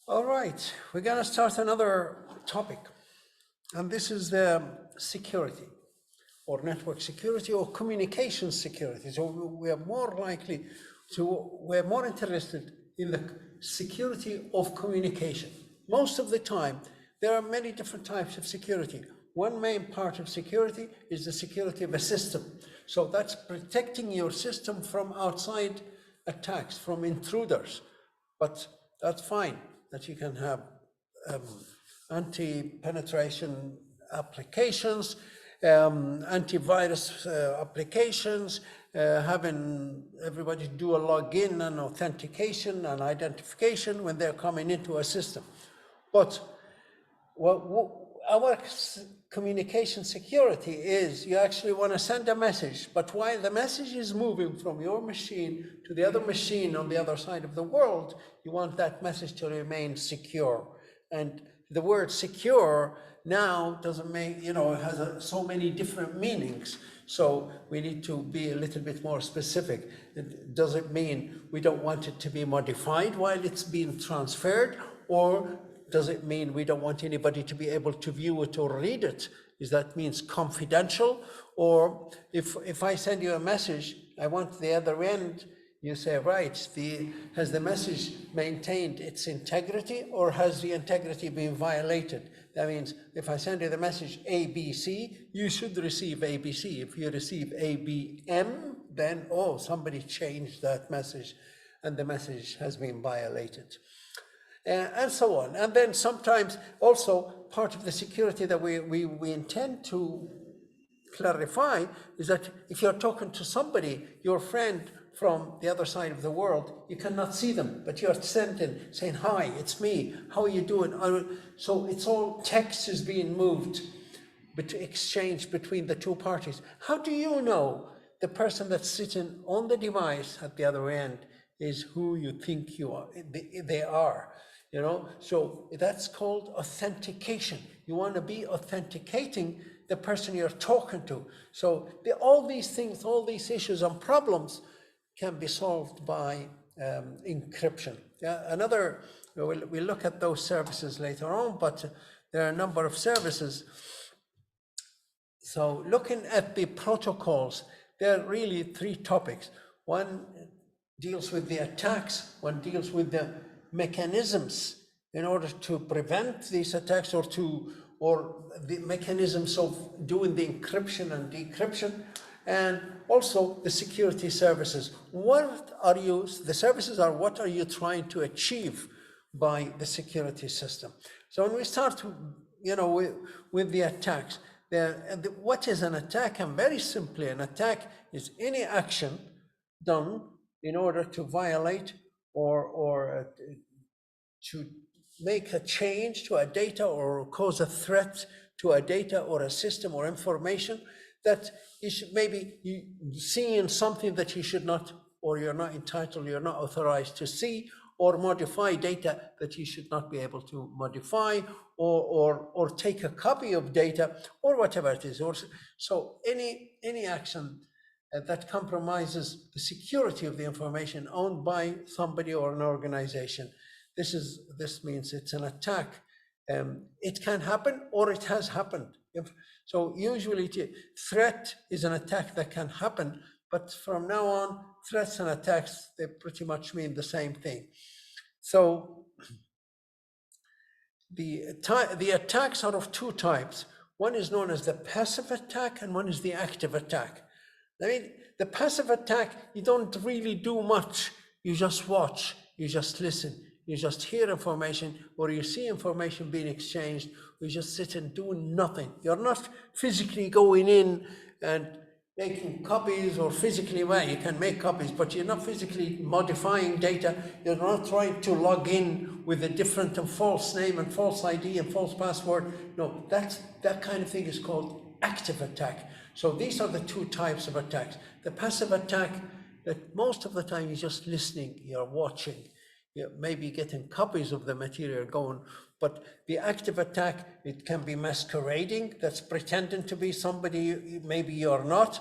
All right, we're going to start another topic, and this is the security or network security or communication security. So we're more interested in the security of communication. Most of the time, there are many different types of security. One main part of security is the security of a system. So that's protecting your system from outside attacks, from intruders. But that's fine that you can have anti-penetration applications, antivirus applications, having everybody do a login and authentication and identification when they're coming into a system. But our communication security is you actually want to send a message, but while the message is moving from your machine to the other machine on the other side of the world, you want that message to remain secure. And the word secure now doesn't make, it has so many different meanings. So we need to be a little bit more specific. Does it mean we don't want it to be modified while it's being transferred, or does it mean we don't want anybody to be able to view it or read it? Is that means confidential? Or if I send you a message, I want the other end, you say, right, has the message maintained its integrity, or has the integrity been violated? That means if I send you the message ABC, you should receive ABC. If you receive ABM, then, somebody changed that message and the message has been violated. And so on. And then sometimes also part of the security that we intend to clarify is that if you're talking to somebody, your friend from the other side of the world, you cannot see them, but you're sending, saying, hi, it's me, how are you doing? So it's all text is being moved, exchanged between the two parties. How do you know the person that's sitting on the device at the other end is who you think they are? So that's called authentication. You want to be authenticating the person you're talking to. So all these things, all these issues and problems can be solved by encryption. We'll look at those services later on, but there are a number of services. So looking at the protocols, there are really three topics. One deals with the attacks, one deals with the mechanisms in order to prevent these attacks, or the mechanisms of doing the encryption and decryption, and also the security services. The services are what are you trying to achieve by the security system? So when we start, with the attacks, what is an attack? And very simply, an attack is any action done in order to violate or to make a change to a data or cause a threat to a data or a system or information that maybe you seeing something that you should not, or you're not entitled, you're not authorized to see, or modify data that you should not be able to modify, or take a copy of data, or whatever it is. So any action that compromises the security of the information owned by somebody or an organization. This means it's an attack. It can happen, or it has happened. So usually threat is an attack that can happen, but from now on, threats and attacks, they pretty much mean the same thing. So the attacks are of two types. One is known as the passive attack, and one is the active attack. I mean, the passive attack, you don't really do much. You just watch, you just listen, you just hear information, or you see information being exchanged, you just sit and do nothing. You're not physically going in and making copies, or physically, well, you can make copies, but you're not physically modifying data. You're not trying to log in with a different and false name and false ID and false password. No, that kind of thing is called active attack. So these are the two types of attacks. The passive attack, that most of the time you're just listening, you're watching, you're maybe getting copies of the material going. But the active attack, it can be masquerading, that's pretending to be somebody maybe you're not,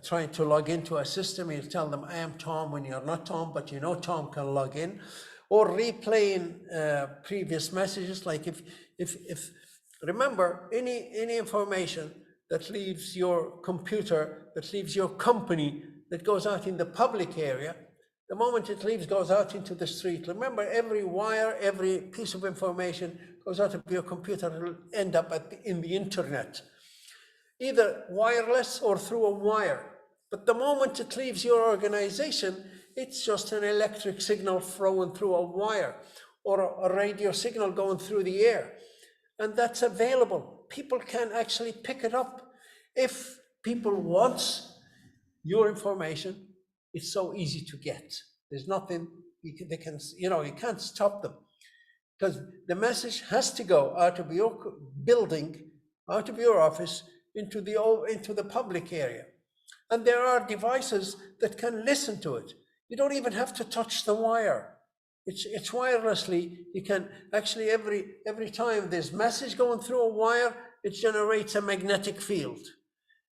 trying to log into a system. You tell them, I am Tom, when you're not Tom, but you know Tom can log in. or replaying previous messages. Like if remember, any information that leaves your computer, that leaves your company, that goes out in the public area, the moment it leaves, goes out into the street. Remember, every wire, every piece of information goes out of your computer, it'll end up in the internet, either wireless or through a wire. But the moment it leaves your organization, it's just an electric signal flowing through a wire, or a radio signal going through the air. And that's available. People can actually pick it up. If people want your information, it's so easy to get. There's nothing you can't stop them, because the message has to go out of your building, out of your office, into the public area. And there are devices that can listen to it. You don't even have to touch the wire. It's wirelessly. You can actually, every time there's message going through a wire, it generates a magnetic field.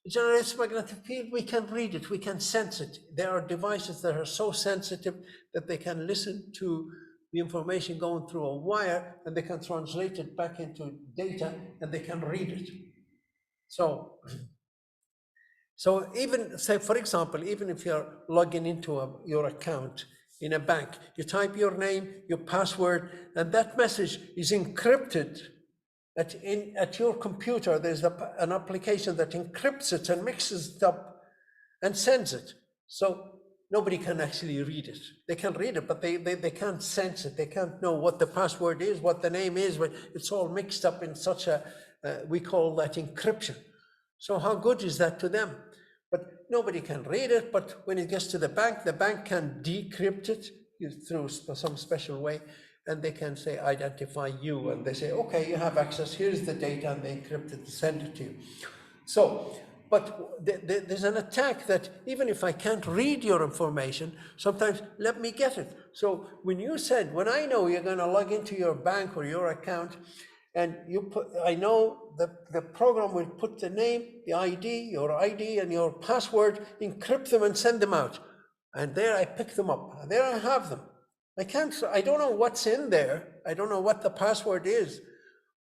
It generates a magnetic field. We can read it. We can sense it. There are devices that are so sensitive that they can listen to the information going through a wire, and they can translate it back into data, and they can read it. So even, say, for example, even if you're logging into your account in a bank, you type your name, your password, and that message is encrypted at your computer. There's an application that encrypts it and mixes it up and sends it. So nobody can actually read it. They can read it, but they can't sense it. They can't know what the password is, what the name is, but it's all mixed up in such a, we call that encryption. So how good is that to them? But nobody can read it. But when it gets to the bank can decrypt it through some special way, and they can say, identify you, and they say, okay, you have access, here's the data, and they encrypt it and send it to you. So, but there's an attack that even if I can't read your information, sometimes let me get it. So when I know you're going to log into your bank or your account, and I know the program will put the name, the ID, your ID and your password, encrypt them and send them out. And there I pick them up. There I have them. I don't know what's in there. I don't know what the password is,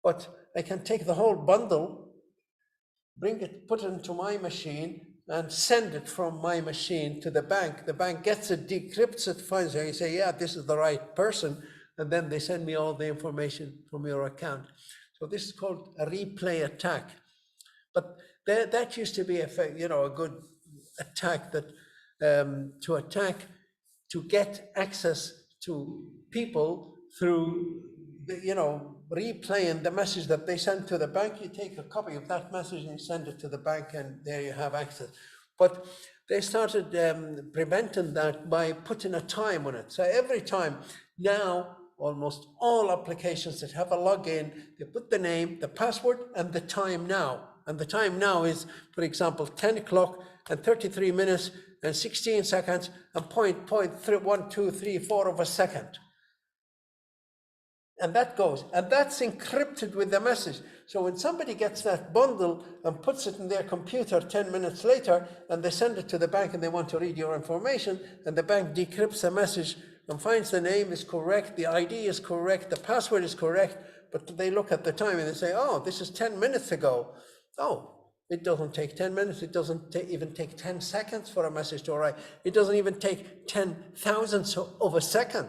but I can take the whole bundle, put it into my machine, and send it from my machine to the bank. The bank gets it, decrypts it, finds it, you say, yeah, this is the right person, and then they send me all the information from your account. So this is called a replay attack. But that used to be a good attack, to get access to people through replaying the message that they send to the bank. You take a copy of that message and you send it to the bank, and there you have access. But they started preventing that by putting a time on it. So every time now, almost all applications that have a login, they put the name, the password, and the time now. And the time now is, for example, 10 o'clock and 33 minutes and 16 seconds and 0.1234 of a second. And that goes, and that's encrypted with the message. So when somebody gets that bundle and puts it in their computer 10 minutes later, and they send it to the bank and they want to read your information, and the bank decrypts the message and finds the name is correct, the ID is correct, the password is correct, but they look at the time and they say, oh, this is 10 minutes ago. Oh, it doesn't take 10 minutes. It doesn't even take 10 seconds for a message to arrive. It doesn't even take 10 thousandths of a second.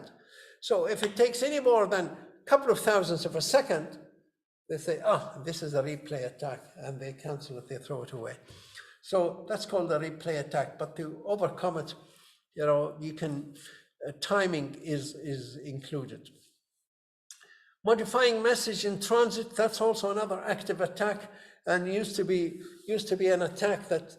So if it takes any more than a couple of thousandths of a second, they say, this is a replay attack, and they cancel it, they throw it away. So that's called a replay attack. But to overcome it, you can, timing is included. Modifying message in transit, that's also another active attack, and used to be an attack that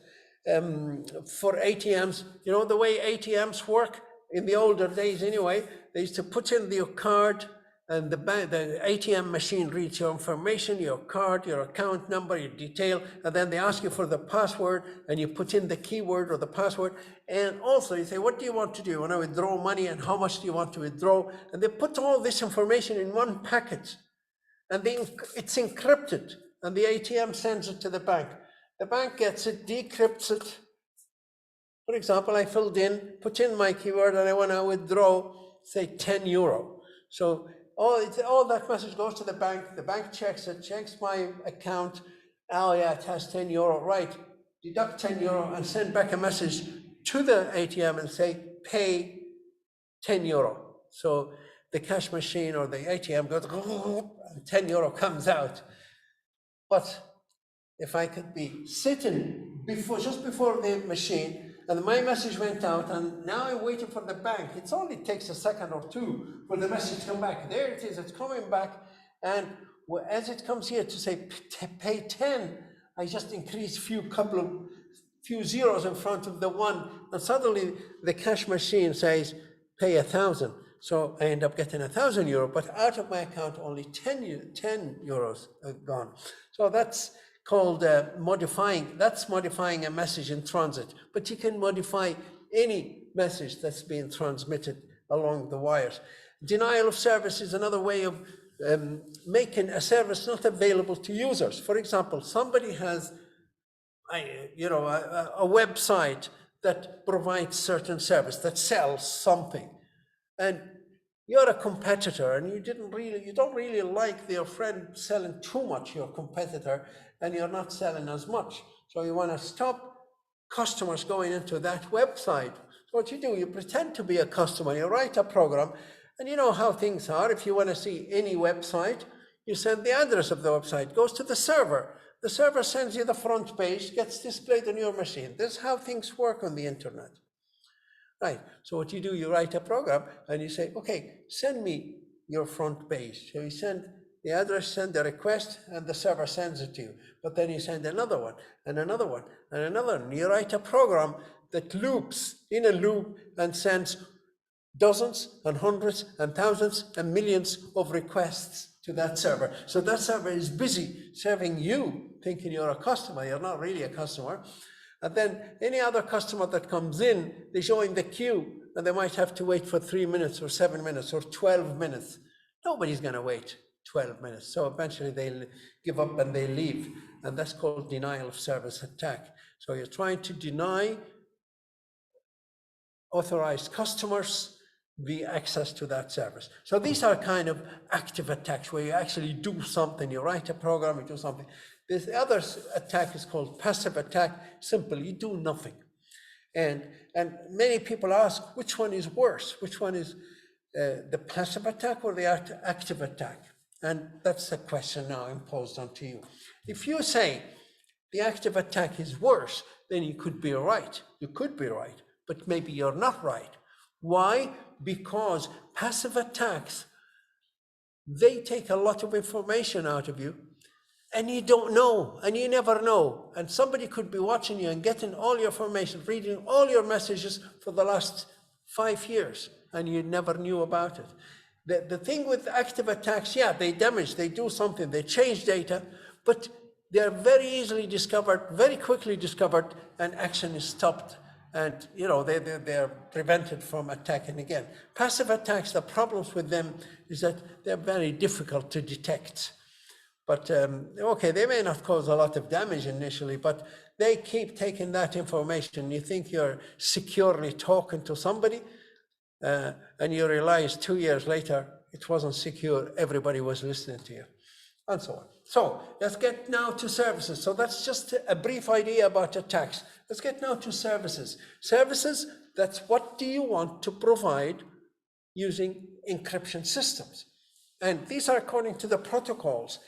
for ATMs, the way ATMs work in the older days anyway, they used to put in your card, and the ATM machine reads your information, your card, your account number, your detail, and then they ask you for the password, and you put in the keyword or the password. And also you say, what do you want to do? You want to withdraw money, and how much do you want to withdraw? And they put all this information in one packet, and it's encrypted, and the ATM sends it to the bank. The bank gets it, decrypts it. For example, I put in my keyword, and I want to withdraw say 10 euro. So all that message goes to the bank checks it, checks my account. Oh yeah, it has 10 euro, right. Deduct 10 euro and send back a message to the ATM and say, pay 10 euro. So the cash machine or the ATM goes, and 10 euro comes out. But if I could be sitting just before the machine and my message went out and now I'm waiting for the bank, it only takes a second or two for the message to come back. There it is, it's coming back. And as it comes here to say pay 10, I just increase few zeros in front of the one, and suddenly the cash machine says pay 1,000. So I end up getting 1,000 euro, but out of my account only 10 euros are gone. So that's called modifying. That's modifying a message in transit, but you can modify any message that's being transmitted along the wires. Denial of service is another way of making a service not available to users. For example, somebody has a website that provides certain service, that sells something, and you're a competitor and you don't really like your friend selling too much, your competitor, and you're not selling as much. So you want to stop customers going into that website. So what you do, you pretend to be a customer, you write a program, and you know how things are. If you want to see any website, you send the address of the website, goes to the server. The server sends you the front page, gets displayed on your machine. This is how things work on the internet. Right, so what you do, you write a program and you say, okay, send me your front page. So you send the address, send the request, and the server sends it to you. But then you send another one, and another one, and another one. You write a program that loops in a loop and sends dozens and hundreds and thousands and millions of requests to that server. So that server is busy serving you, thinking you're a customer. You're not really a customer. And then any other customer that comes in, they join the queue, and they might have to wait for 3 minutes or 7 minutes or 12 minutes. Nobody's going to wait 12 minutes. So eventually they'll give up and they leave. And that's called denial of service attack. So you're trying to deny authorized customers the access to that service. So these are kind of active attacks where you actually do something. You write a program, you do something. This other attack is called passive attack. Simple, you do nothing. And many people ask, which one is worse? Which one is the passive attack or the active attack? And that's a question now imposed onto you. If you say the active attack is worse, then you could be right. You could be right, but maybe you're not right. Why? Because passive attacks, they take a lot of information out of you, and you don't know, and you never know. And somebody could be watching you and getting all your information, reading all your messages for the last 5 years, and you never knew about it. The thing with active attacks, yeah, they damage, they do something, they change data, but they're very easily discovered, very quickly discovered, and action is stopped. And they're prevented from attacking again. Passive attacks, the problems with them is that they're very difficult to detect. But okay, they may not cause a lot of damage initially, but they keep taking that information. You think you're securely talking to somebody, and you realize 2 years later, it wasn't secure, everybody was listening to you, and so on. So let's get now to services. So that's just a brief idea about attacks. Let's get now to services. Services, that's what do you want to provide using encryption systems. And these are according to the protocols.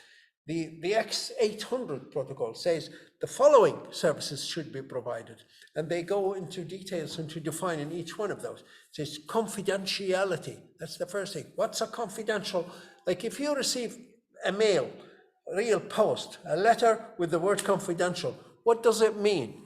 The x800 protocol says the following services should be provided. And they go into details into defining each one of those. It says confidentiality. That's the first thing. What's a confidential? Like if you receive a mail, real post, a letter with the word confidential, what does it mean?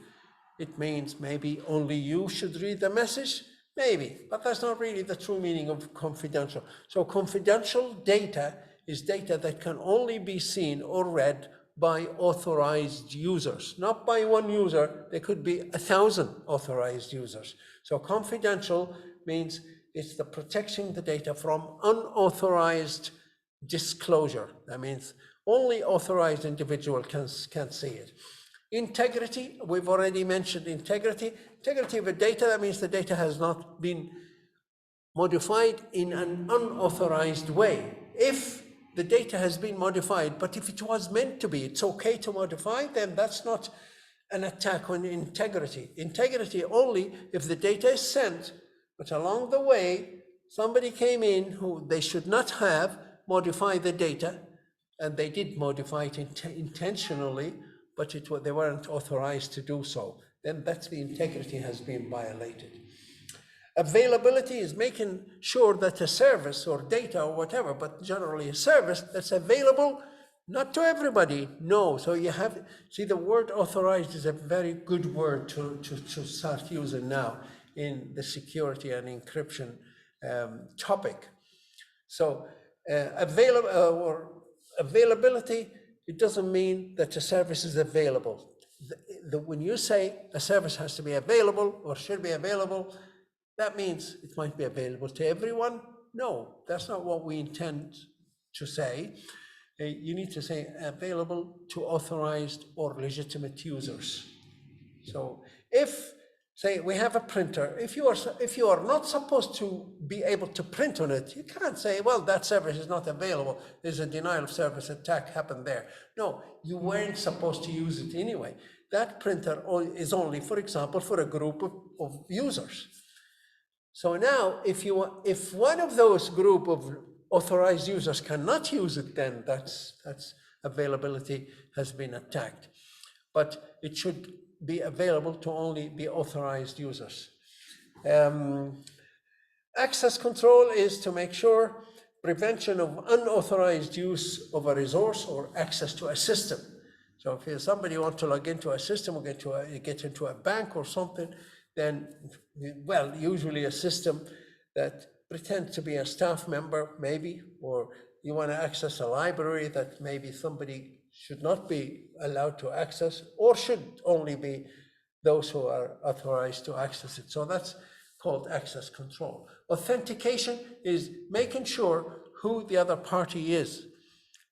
It means maybe only you should read the message, maybe, but that's not really the true meaning of confidential. So confidential data is data that can only be seen or read by authorized users, not by one user. There could be 1,000 authorized users. So confidential means it's the protecting the data from unauthorized disclosure. That means only authorized individual can see it. Integrity, we've already mentioned integrity. Integrity of the data, that means the data has not been modified in an unauthorized way. If the data has been modified, but if it was meant to be, it's okay to modify, then that's not an attack on integrity. Integrity only if the data is sent, but along the way, somebody came in who they should not have, modify the data, and they did modify it intentionally, but they weren't authorized to do so. Then that's the integrity has been violated. Availability is making sure that a service or data or whatever, but generally a service that's available, not to everybody, no. So you have, see, the word authorized is a very good word to start using now in the security and encryption topic. So availability, it doesn't mean that a service is available. When you say a service has to be available or should be available, that means it might be available to everyone. No, that's not what we intend to say. You need to say available to authorized or legitimate users. So if, say, we have a printer, if you are not supposed to be able to print on it, you can't say, well, that service is not available. There's a denial of service attack happened there. No, you weren't supposed to use it anyway. That printer is only, for example, for a group of users. So now, if one of those group of authorized users cannot use it, then that's availability has been attacked. But it should be available to only the authorized users. Access control is to make sure prevention of unauthorized use of a resource or access to a system. So if somebody wants to log into a system or get into a bank or something, then, well, usually a system that pretends to be a staff member, maybe, or you want to access a library that maybe somebody should not be allowed to access, or should only be those who are authorized to access it. So that's called access control. Authentication is making sure who the other party is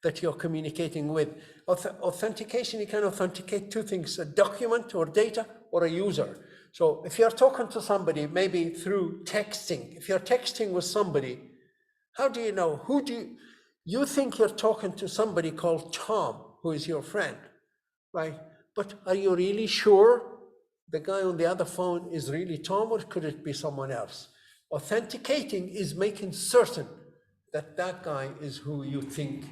that you're communicating with. Authentication, you can authenticate two things, a document or data or a user. So if you're talking to somebody, maybe through texting, if you're texting with somebody, how do you know? You think you're talking to somebody called Tom, who is your friend, right? But are you really sure the guy on the other phone is really Tom, or could it be someone else? Authenticating is making certain that that guy is who you think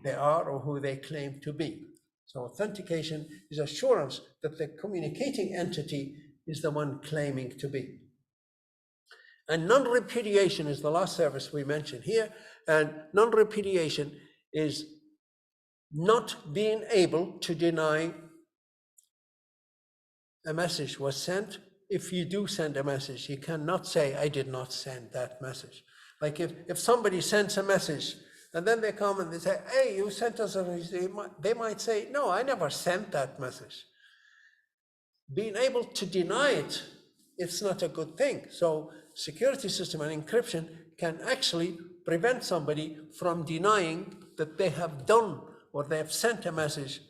they are or who they claim to be. So authentication is assurance that the communicating entity is the one claiming to be. And non-repudiation is the last service we mentioned here. And non-repudiation is not being able to deny a message was sent. If you do send a message, you cannot say, I did not send that message. Like if somebody sends a message and then they come and they say, hey, you sent us a message, they might say, no, I never sent that message. Being able to deny it, it's not a good thing. So security system and encryption can actually prevent somebody from denying that they have done or they have sent a message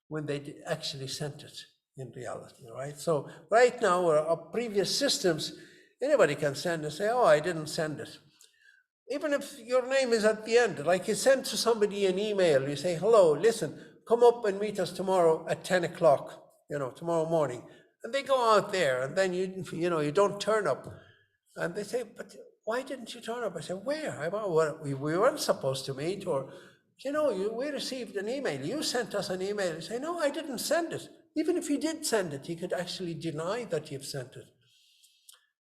when they actually sent it in reality, right? So right now, our previous systems, anybody can send and say, oh, I didn't send it. Even if your name is at the end, like you send to somebody an email, you say, hello, listen, come up and meet us tomorrow at 10 o'clock, tomorrow morning. And they go out there and then you don't turn up. And they say, but why didn't you turn up? I say, where? We weren't supposed to meet, or, we received an email. You sent us an email. You say, no, I didn't send it. Even if you did send it, you could actually deny that you've sent it.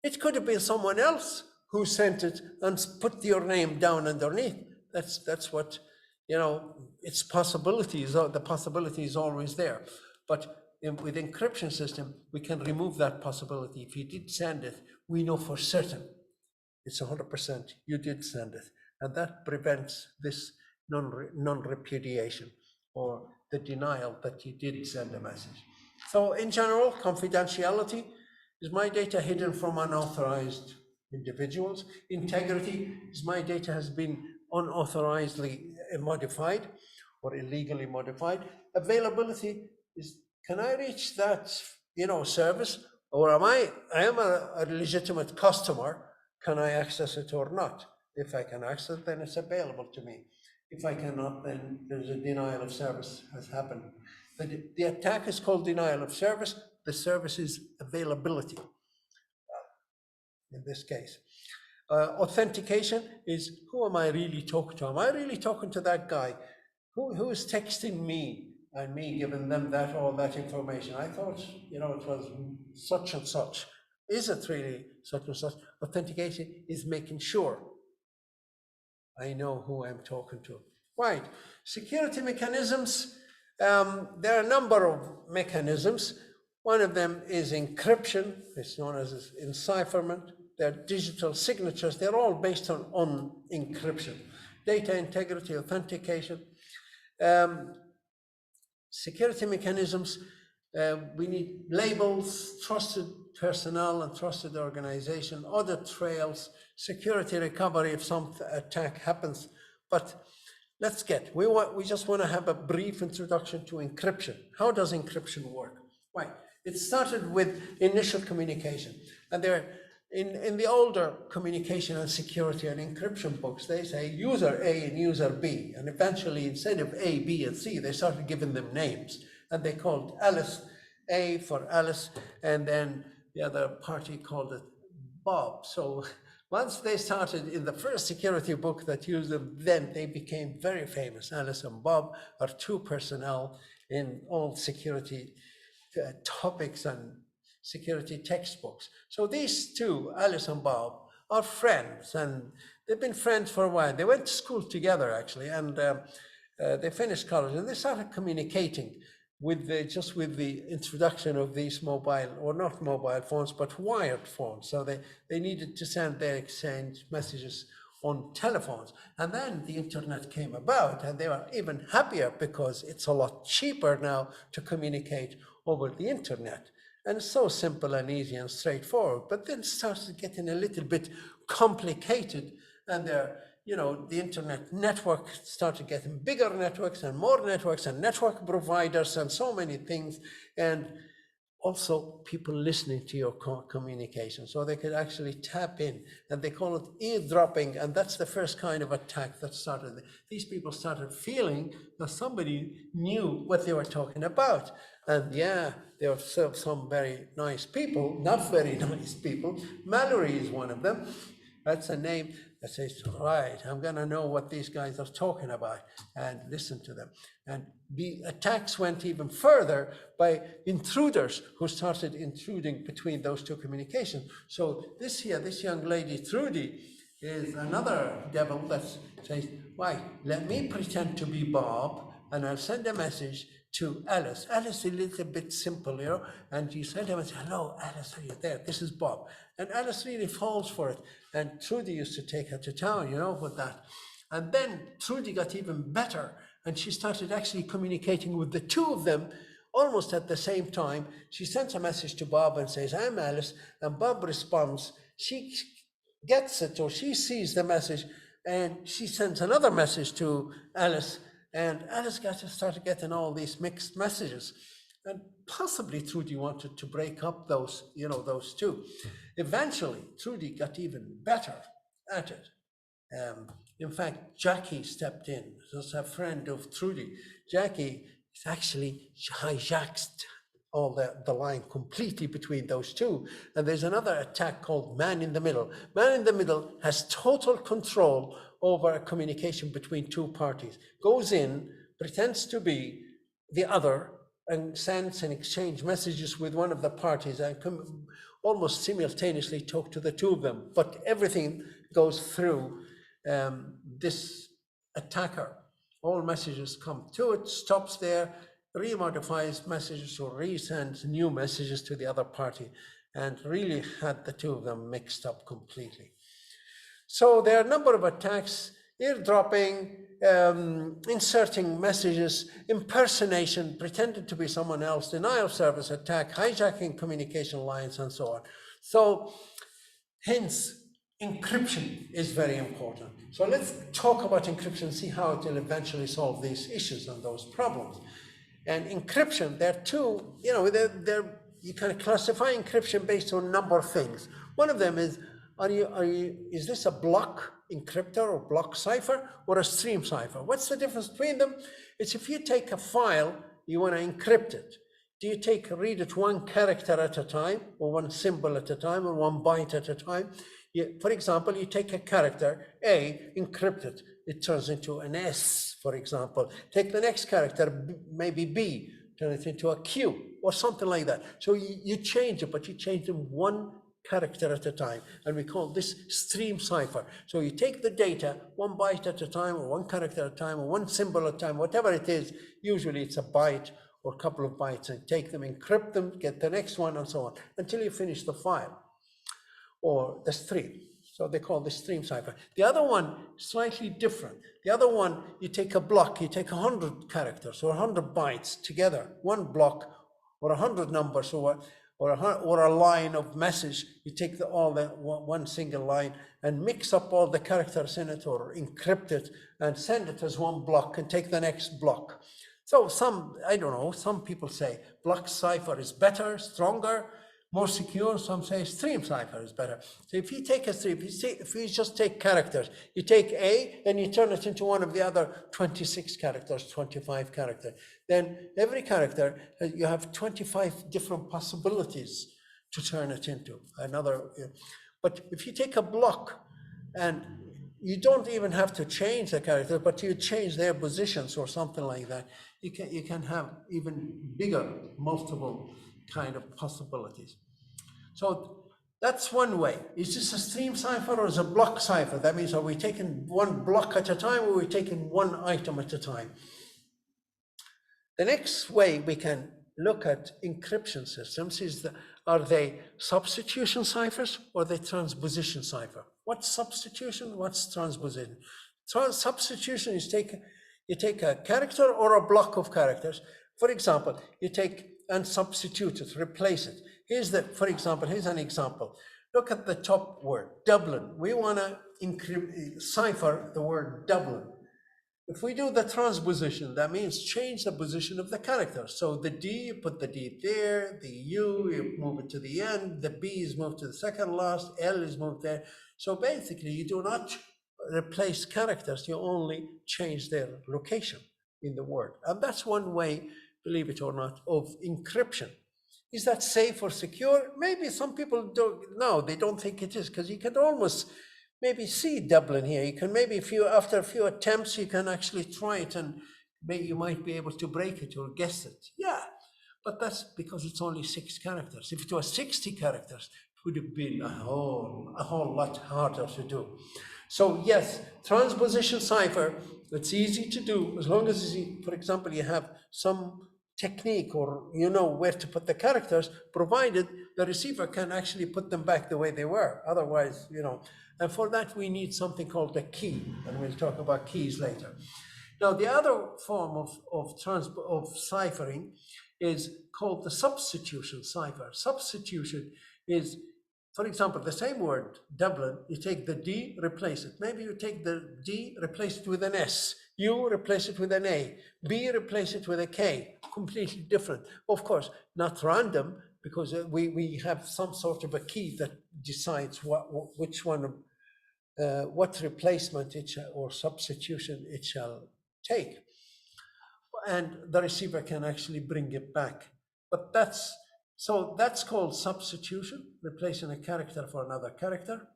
It could have been someone else who sent it and put your name down underneath. That's what, it's possibilities. The possibility is always there. But with encryption system, we can remove that possibility. If you did send it, we know for certain it's 100% you did send it. And that prevents this non-repudiation or the denial that you did send a message. So in general, confidentiality is my data hidden from unauthorized individuals. Integrity is my data has been unauthorizedly modified or illegally modified. Availability is, can I reach that service, or am a legitimate customer? can I access it or not? If I can access it, then it's available to me. If I cannot, then there's a denial of service has happened. The attack is called denial of service. The service is availability in this case. Authentication is, who am I really talking to? Am I really talking to that guy? Who is texting me and me giving them all that information? I thought, it was such and such. Is it really such and such? Authentication is making sure I know who I'm talking to. Right, security mechanisms. There are a number of mechanisms. One of them is encryption. It's known as encipherment. They're digital signatures. They're all based on encryption. Data integrity, authentication. Security mechanisms. We need labels, trusted personnel and trusted organization, audit trails, security recovery if some attack happens. But we just want to have a brief introduction to encryption. How does encryption work? Right. It started with initial communication, and in the older communication and security and encryption books, they say user A and user B, and eventually instead of A, B, and C, they started giving them names, and they called Alice A for Alice, and then the other party called it Bob. So once they started in the first security book that used them, then they became very famous. Alice and Bob are two personnel in all security topics and security textbooks. So these two, Alice and Bob, are friends, and they've been friends for a while. They went to school together, actually, and they finished college, and they started communicating with the introduction of these mobile, or not mobile phones, but wired phones. So they needed to send their exchange messages on telephones. And then the internet came about, and they were even happier because it's a lot cheaper now to communicate over the internet. And it's so simple and easy and straightforward. But then it started getting a little bit complicated, and the internet network started getting bigger networks and more networks and network providers and so many things, and also people listening to your communication, so they could actually tap in, and they call it eavesdropping, and that's the first kind of attack that started. These people started feeling that somebody knew what they were talking about, and yeah, there were some very nice people, not very nice people. Mallory is one of them. That's a name that says, right, I'm going to know what these guys are talking about and listen to them. And the attacks went even further by intruders who started intruding between those two communications. So this young lady, Trudy, is another devil that says, right, let me pretend to be Bob, and I'll send a message to Alice. Alice is a little bit simple, and you send her and say, hello, Alice, are you there? This is Bob. And Alice really falls for it. And Trudy used to take her to town, with that. And then Trudy got even better, and she started actually communicating with the two of them almost at the same time. She sends a message to Bob and says, I'm Alice, and Bob responds. She gets it, or she sees the message, and she sends another message to Alice, and Alice started getting all these mixed messages. And possibly Trudy wanted to break up those two. Eventually, Trudy got even better at it. In fact, Jackie stepped in. This was a friend of Trudy. Jackie actually hijacked all the line completely between those two. And there's another attack called Man in the Middle. Man in the Middle has total control over a communication between two parties. Goes in, pretends to be the other, and sends and exchange messages with one of the parties, and almost simultaneously talk to the two of them. But everything goes through this attacker. All messages come to it, stops there, remodifies messages or resends new messages to the other party, and really had the two of them mixed up completely. So there are a number of attacks: eardropping, inserting messages, impersonation, pretending to be someone else, denial of service attack, hijacking communication lines, and so on. So hence, encryption is very important. So let's talk about encryption, see how it will eventually solve these issues and those problems. And encryption, there are two, you can classify encryption based on a number of things. One of them is Is this a block encryptor or block cipher or a stream cipher? What's the difference between them? It's if you take a file, you want to encrypt it. Do you read it one character at a time, or one symbol at a time, or one byte at a time? For example, you take a character, A, encrypt it. It turns into an S, for example. Take the next character, maybe B, turn it into a Q, or something like that. So you change it, but you change them one character at a time, and we call this stream cipher. So you take the data one byte at a time, or one character at a time, or one symbol at a time, whatever it is. Usually it's a byte or a couple of bytes, and take them, encrypt them, get the next one, and so on, until you finish the file or the stream. So they call this stream cipher. The other one, slightly different. The other one, you take a block, you take 100 characters or 100 bytes together, one block, or 100 numbers, or a line of message. You take one single line and mix up all the characters in it, or encrypt it and send it as one block, and take the next block. So some people say block cipher is better, stronger, more secure. Some say stream cipher is better. So if you take a stream, if you just take characters, you take A and you turn it into one of the other 26 characters, 25 characters. Then every character, you have 25 different possibilities to turn it into another. But if you take a block, and you don't even have to change the character, but you change their positions or something like that, you can have even bigger, multiple kind of possibilities. So that's one way. Is this a stream cipher or is it a block cipher? That means, are we taking one block at a time, or are we taking one item at a time? The next way we can look at encryption systems is, are they substitution ciphers or are they transposition cipher? What's substitution? What's transposition? Substitution is you take a character or a block of characters. For example, you take and substitute it, replace it. Here's an example. Look at the top word, Dublin. We want to cipher the word Dublin. If we do the transposition, that means change the position of the character. So the D, you put the D there, the U, you move it to the end, the B is moved to the second last, L is moved there. So basically, you do not replace characters, you only change their location in the word. And that's one way, believe it or not, of encryption. Is that safe or secure? Maybe some people they don't think it is, because you can almost maybe see Dublin here. You can maybe, after a few attempts, you can actually try it, and maybe you might be able to break it or guess it. Yeah, but that's because it's only 6 characters. If it was 60 characters, it would have been a whole lot harder to do. So yes, transposition cipher, it's easy to do as long as, for example, you have some technique, or you know where to put the characters, provided the receiver can actually put them back the way they were. Otherwise, and for that we need something called a key, and we'll talk about keys later. Now, the other form of ciphering is called the substitution cipher. Substitution is, for example, the same word, Dublin, you take the D, replace it. Maybe you take the D, replace it with an S. U, replace it with an A. B, replace it with a K. Completely different. Of course, not random, because we have some sort of a key that decides which one, what replacement or substitution it shall take. And the receiver can actually bring it back. But that's called substitution, replacing a character for another character,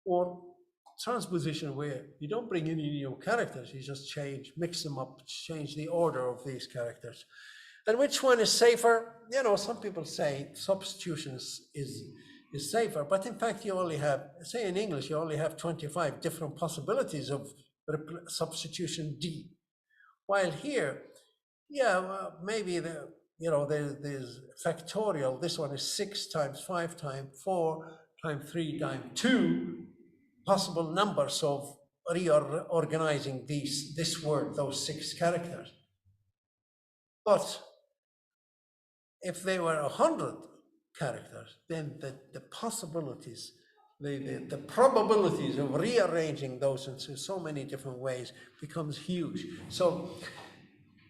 or transposition, where you don't bring any new characters, you just mix them up, change the order of these characters. And which one is safer? Some people say substitution is safer, but in fact, you only have, say in English, you only have 25 different possibilities of substitution D. While here, maybe there's factorial. This one is 6 times 5 times 4 times 3 times 2 possible numbers of reorganizing this word, those 6 characters. But if they were 100 characters, then the possibilities, the probabilities of rearranging those into so many different ways becomes huge. So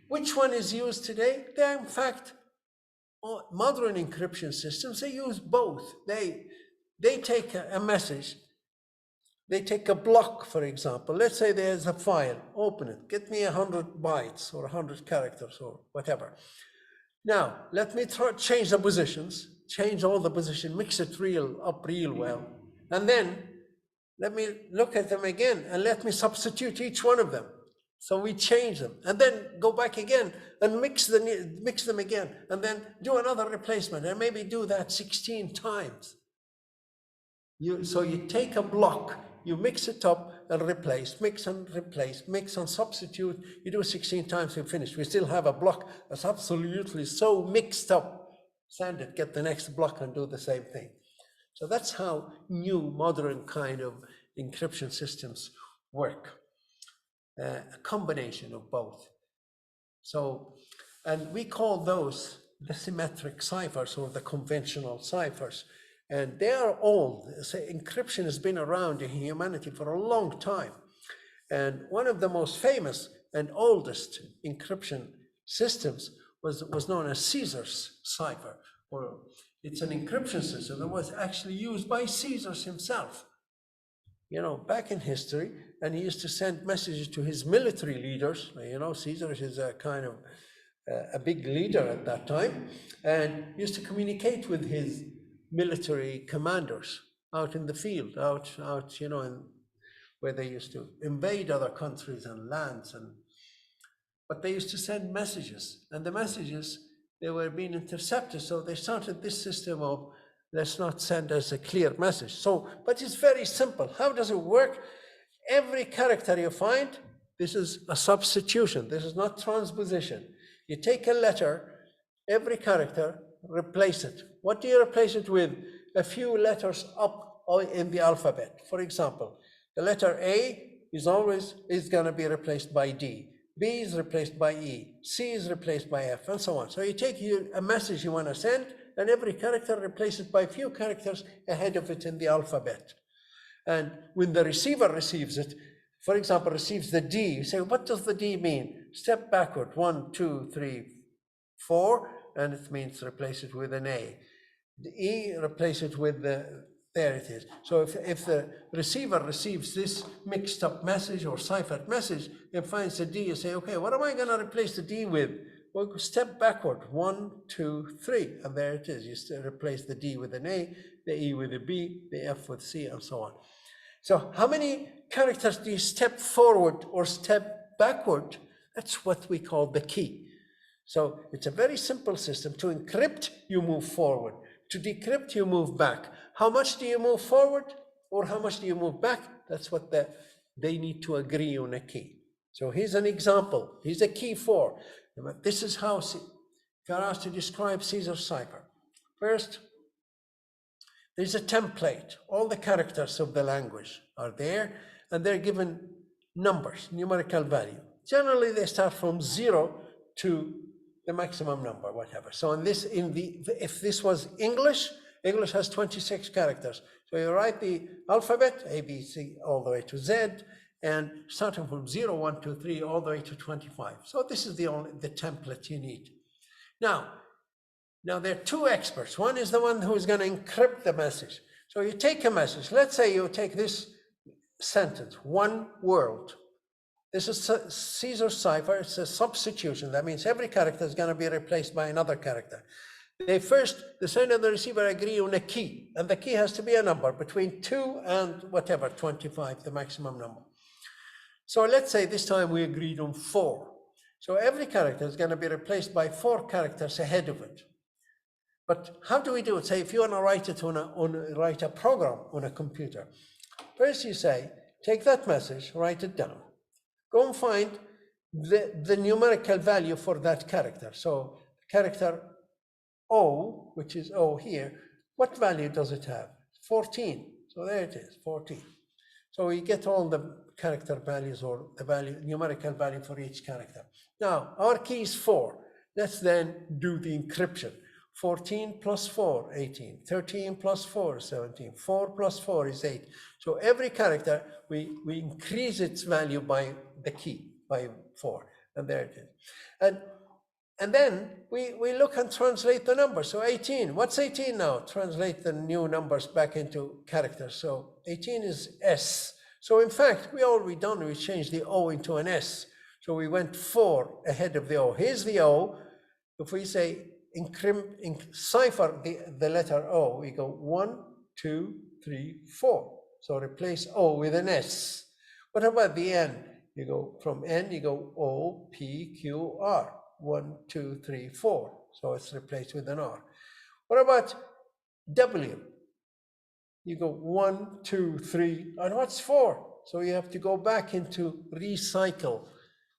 which one is used today? They're, in fact, modern encryption systems, they use both. they take a message, they take a block, for example. Let's say there's a file, open it, get me 100 bytes or 100 characters or whatever. Now, let me change the positions, change all the position, mix it real well. And then let me look at them again and let me substitute each one of them. So we change them and then go back again and mix them again and then do another replacement and maybe do that 16 times. So you take a block, you mix it up and replace, mix and replace, mix and substitute. You do it 16 times, you finish. We still have a block that's absolutely so mixed up. Send it, get the next block and do the same thing. So that's how new modern kind of encryption systems work. A combination of both. So, and we call those the symmetric ciphers or the conventional ciphers. And they are old. Encryption has been around in humanity for a long time. And one of the most famous and oldest encryption systems was known as Caesar's cipher. Or it's an encryption system that was actually used by Caesar himself, you know, back in history. And he used to send messages to his military leaders. You know, Caesar is a kind of a big leader at that time, and used to communicate with his military commanders out in the field, out, you know, where they used to invade other countries and lands, but they used to send messages, and the messages, they were being intercepted. So they started this system of, let's not send us a clear message. So, but it's very simple. How does it work? Every character you find, this is a substitution. This is not transposition. You take a letter, every character, replace it. What do you replace it with? A few letters up in the alphabet. For example, the letter A is going to be replaced by D. B is replaced by E. C is replaced by F, and so on. So you take a message you want to send, and every character replace it by a few characters ahead of it in the alphabet. And when the receiver receives it, for example, receives the D, you say, what does the D mean? Step backward, 1, 2, 3, 4, and it means replace it with an A. The E, replace it with the, there it is. So if the receiver receives this mixed up message or ciphered message, it finds the D, you say, okay, what am I going to replace the D with? Well, step backward, 1, 2, 3, and there it is. You still replace the D with an A, the E with a B, the F with C, and so on. So how many characters do you step forward or step backward? That's what we call the key. So it's a very simple system. To encrypt, you move forward. To decrypt, you move back. How much do you move forward or how much do you move back? That's what they need to agree on a key. So here's an example. Here's a key 4. This is how, if you're asked to describe Caesar's cipher. First, there's a template. All the characters of the language are there, and they're given numbers, numerical value. Generally, they start from 0 to the maximum number, whatever. So if this was English, English has 26 characters. So you write the alphabet, A, B, C, all the way to Z, and starting from 0, 1, 2, 3, all the way to 25. So this is the template you need. Now there are two experts. One is the one who's going to encrypt the message. So you take a message. Let's say you take this sentence, one world. This is Caesar's cipher. It's a substitution. That means every character is going to be replaced by another character. The sender and the receiver agree on a key, and the key has to be a number between 2 and whatever, 25, the maximum number. So let's say this time we agreed on 4. So every character is going to be replaced by 4 characters ahead of it. But how do we do it? Say if you want to write it write a program on a computer. First you say, take that message, write it down. Go and find the numerical value for that character. So character O, which is O here, what value does it have? 14. So there it is, 14. So we get all the character values or the numerical value for each character. Now, our key is 4. Let's then do the encryption. 14 plus 4, 18. 13 plus 4, 17. 4 plus 4 is 8. So every character, we increase its value by the key, by 4. And there it is. And And then we look and translate the number. So 18, what's 18 now? Translate the new numbers back into characters. So 18 is S. So in fact, we already done, we changed the O into an S. So we went 4 ahead of the O. Here's the O. If we say cipher the letter O, we go 1, 2, 3, 4. So replace O with an S. What about the N? You go from N, you go O, P, Q, R. 1, 2, 3, 4. So it's replaced with an R. What about W? You go 1, 2, 3, and what's 4? So you have to go back into recycle.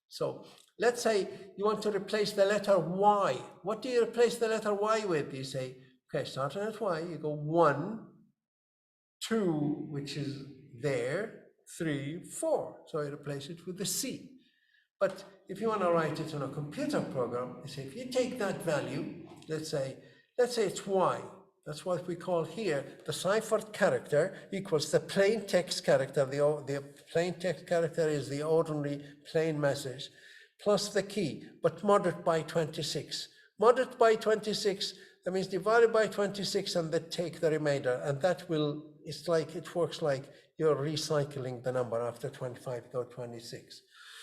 So let's say you want to replace the letter Y. What do you replace the letter Y with? You say, okay, starting at Y, you go 1, 2, which is there, 3, 4. So you replace it with the C. But if you want to write it in a computer program, you say, if you take that value, let's say it's Y. That's what we call here the ciphered character equals the plain text character. The plain text character is the ordinary plain message plus the key, but modded by 26. Modded by 26, that means divided by 26 and then take the remainder. And that will, it works like you're recycling the number after 25, go 26.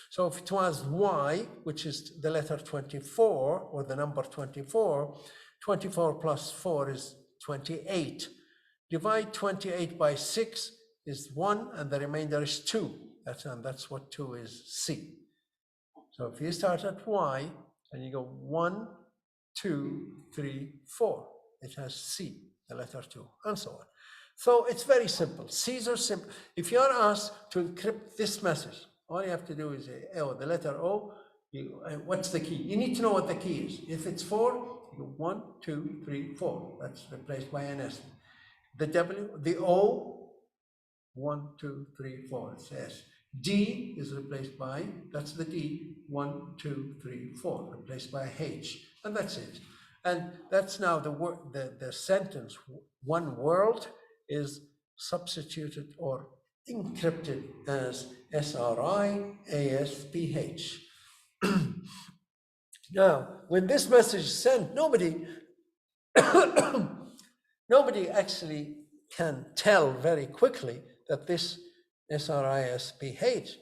So if it was Y, which is the letter 24 or the number 24, 24 plus 4 is 28. Divide 28 by 6 is 1 and the remainder is 2. That's what 2 is, C. So if you start at Y and you go 1, 2, 3, 4, it has C, the letter 2, and so on. So it's very simple. C's are simple. If you are asked to encrypt this message, all you have to do is say, oh, the letter O, what's the key? You need to know what the key is. If it's 4, you go 1, 2, 3, 4. That's replaced by an S. The W, the O, 1, 2, 3, 4, it's S. D is replaced by, that's the D, 1, 2, 3, 4, replaced by H. And that's it. And that's now the sentence, one world is substituted or encrypted as SRI-ASPH. Now, when this message is sent, nobody actually can tell very quickly that this SRI-ASPH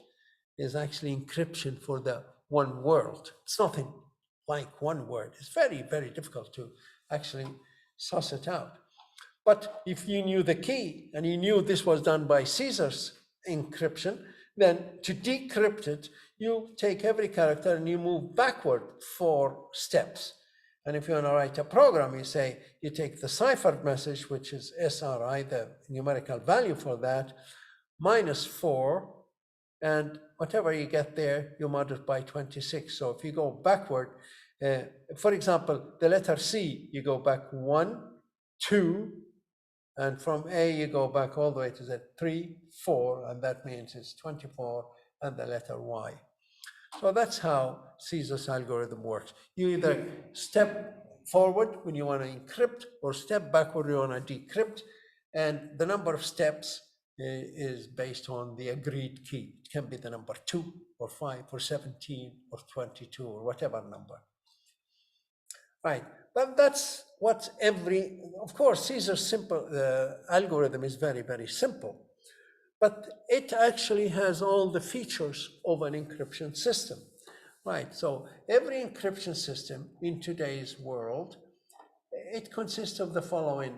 is actually encryption for the one world. It's nothing like one word. It's very, very difficult to actually suss it out. But if you knew the key and you knew this was done by Caesar's encryption, then to decrypt it, you take every character and you move backward 4 steps. And if you want to write a program, you say, you take the ciphered message, which is SRI, the numerical value for that, minus 4, and whatever you get there, you mod it by 26. So if you go backward, for example, the letter C, you go back 1, 2, and from A, you go back all the way to Z, 3, 4, and that means it's 24, and the letter Y. So that's how Caesar's algorithm works. You either step forward when you want to encrypt, or step backward when you want to decrypt, and the number of steps is based on the agreed key. It can be the number 2, or 5, or 17, or 22, or whatever number. Right, but that's what of course, Caesar's simple algorithm is very, very simple, but it actually has all the features of an encryption system. Right, so every encryption system in today's world, it consists of the following,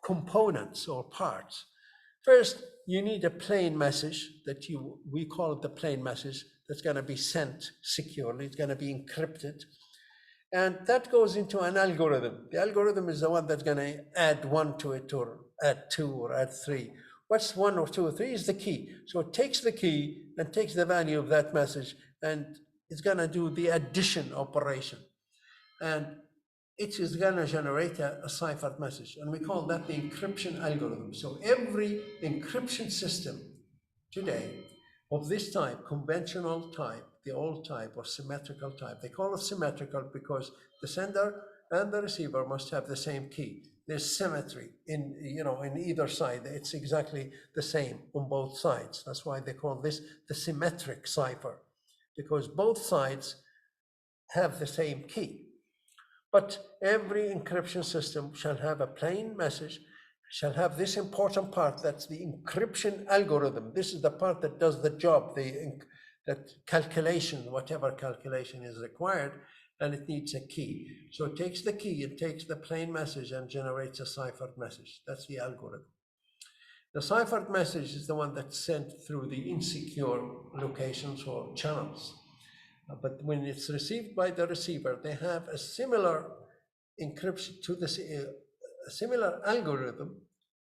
components or parts. First, you need a plain message that we call it the plain message, that's going to be sent securely. It's going to be encrypted. And that goes into an algorithm. The algorithm is the one that's going to add 1 to it, or add 2, or add 3. What's 1 or 2 or 3 is the key. So it takes the key and takes the value of that message, and it's going to do the addition operation. And it is going to generate a ciphered message. And we call that the encryption algorithm. So every encryption system today of this type, conventional type, the old type, or symmetrical type. They call it symmetrical because the sender and the receiver must have the same key. There's symmetry in either side. It's exactly the same on both sides. That's why they call this the symmetric cipher, because both sides have the same key. But every encryption system shall have a plain message, shall have this important part, that's the encryption algorithm. This is the part that does the job, that calculation, whatever calculation is required, and it needs a key. So it takes the key, it takes the plain message and generates a ciphered message. That's the algorithm. The ciphered message is the one that's sent through the insecure locations or channels. But when it's received by the receiver, they have a similar encryption to a similar algorithm.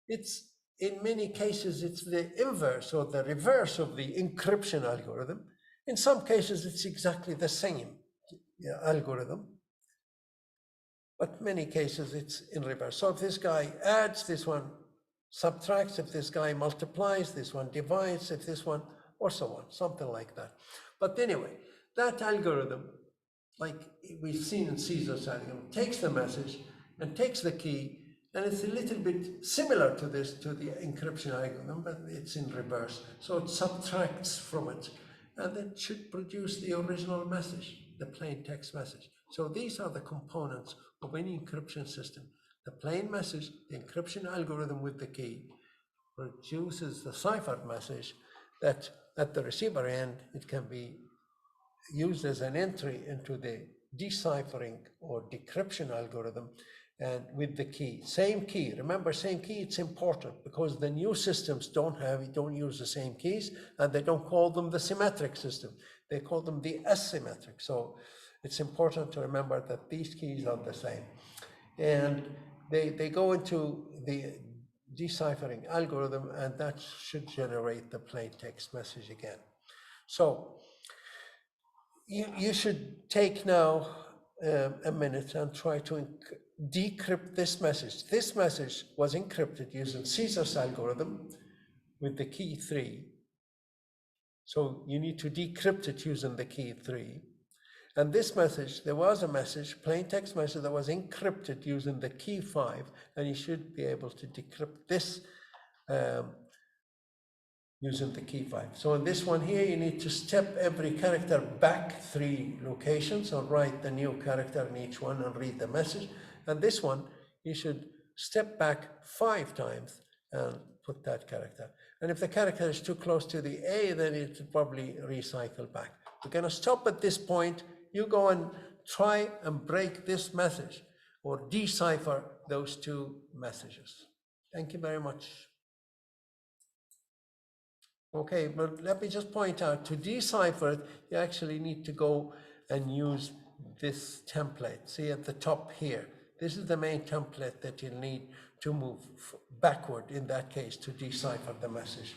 It's in many cases, it's the inverse or the reverse of the encryption algorithm. In some cases, it's exactly the same algorithm, but many cases it's in reverse. So if this guy adds, this one subtracts, if this guy multiplies, this one divides, if this one, or so on, something like that. But anyway, that algorithm, like we've seen in Caesar's algorithm, takes the message and takes the key, and it's a little bit similar to this, to the encryption algorithm, but it's in reverse. So it subtracts from it, and it should produce the original message, the plain text message. So these are the components of any encryption system. The plain message, the encryption algorithm with the key, produces the ciphered message that at the receiver end, it can be used as an entry into the deciphering or decryption algorithm, and with the key, same key. Remember, same key, it's important because the new systems don't use the same keys, and they don't call them the symmetric system. They call them the asymmetric. So it's important to remember that these keys are the same. And they go into the deciphering algorithm, and that should generate the plain text message again. So you should take now a minute and try to decrypt this message. This message was encrypted using Caesar's algorithm with the key 3. So you need to decrypt it using the key 3. And this message, there was a message, plain text message, that was encrypted using the key 5, and you should be able to decrypt this using the key 5. So in this one here, you need to step every character back 3 locations and write the new character in each one and read the message. And this one, you should step back 5 times and put that character. And if the character is too close to the A, then it will probably recycle back. We're going to stop at this point. You go and try and break this message or decipher those 2 messages. Thank you very much. Okay, but let me just point out, to decipher it, you actually need to go and use this template. See at the top here, this is the main template that you need to move backward in that case to decipher the message.